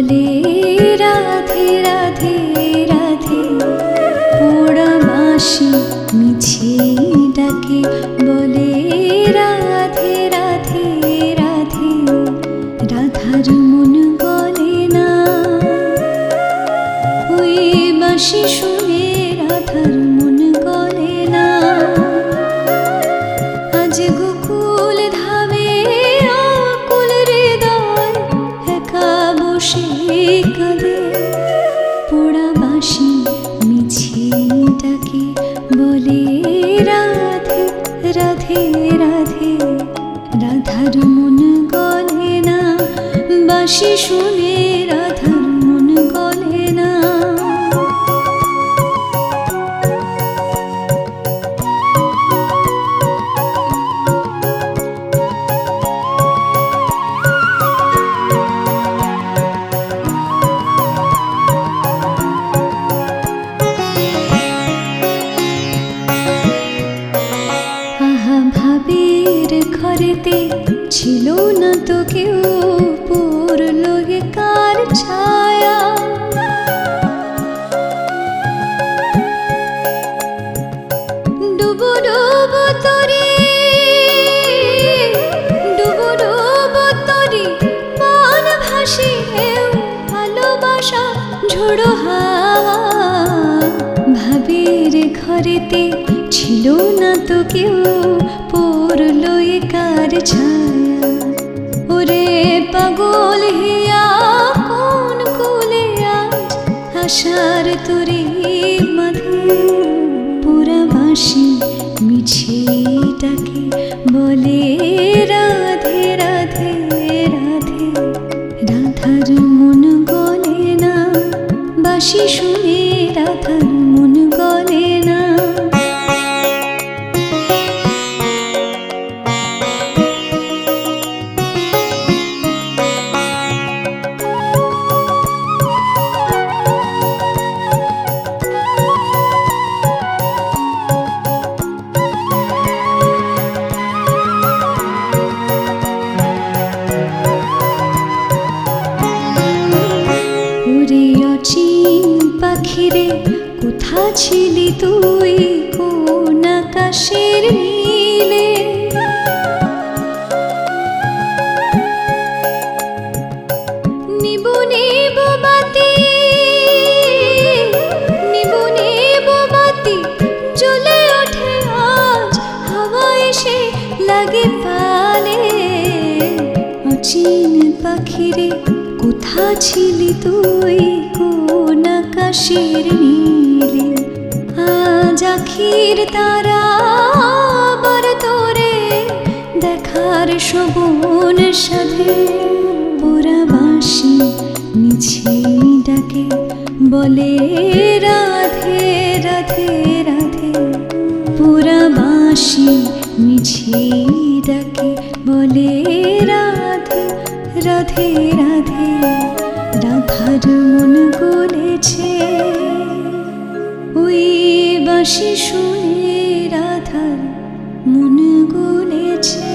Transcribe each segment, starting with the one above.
বলে রাধে রাধে রাধে, পোড়া বাঁশি মিছে ডাকে বলে রাধে রাধে রাধে, রাধার মন গলে না। ওই বাঁশি শুনে রাধার মন গলে না। আজ গোকুল ধামে আকুল হৃদয় একা বসে কাঁদে, পোড়া বাঁশি মিছে ডাকে বলে রাধে রাধে রাধে, রাধার মন গলে না। বাঁশি শুনে রাধার মন গলে না। ভাবের ঘরেতে ছিল না তো কেউ, পড়ল কার ছায়া। ডুবো ডুবো তরে, ডুবো ডুবো তরে পান ভাসি হেউ, ভালোবাসা ঝোড়ো হাওয়া। ভাবের ঘরেতে ছিল না তো কেউ, পড়ল কার ছায়া। ওরে পাগল হিয়া কোন কুলে আজ আশার তোরে মাঝে, পোড়া বাঁশি মিছে ডাকে বলে রাধে রাধে রাধে, রাধার মন গলে না। বাঁশি শুনে রাধার মন গলে না। অচিন পাখিরে কোথা ছিলি তুই, কোন আকাশের নীলে। নিবু নিবু বাতি, নিবু নিবু বাতি জ্বলে ওঠে আজ, হাওয়া এসে লাগে পালে। অচিন পাখিরে কোথা ছিলি তুই, কোন আকাশের নীলে। আজ আখির তারা আবার তোরে দেখার শোভন সাধে, পোড়া বাঁশি মিছে ডাকে বলে রাধে রাধে রাধে, পোড়া বাঁশি মিছে ডাকে বলে রাধে রাধে রাধে, রাধার মন গলেছে। ওই বাঁশি শুনে রাধার মন গলেছে।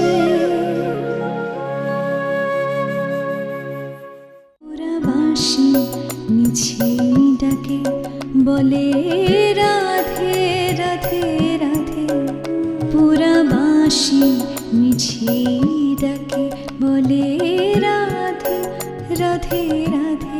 পোড়া বাঁশি মিছে ডাকে বলে রাধে রাধে রাধে, পোড়া বাঁশি মিছে ডাকে বলে রাধে রাধে রাধে।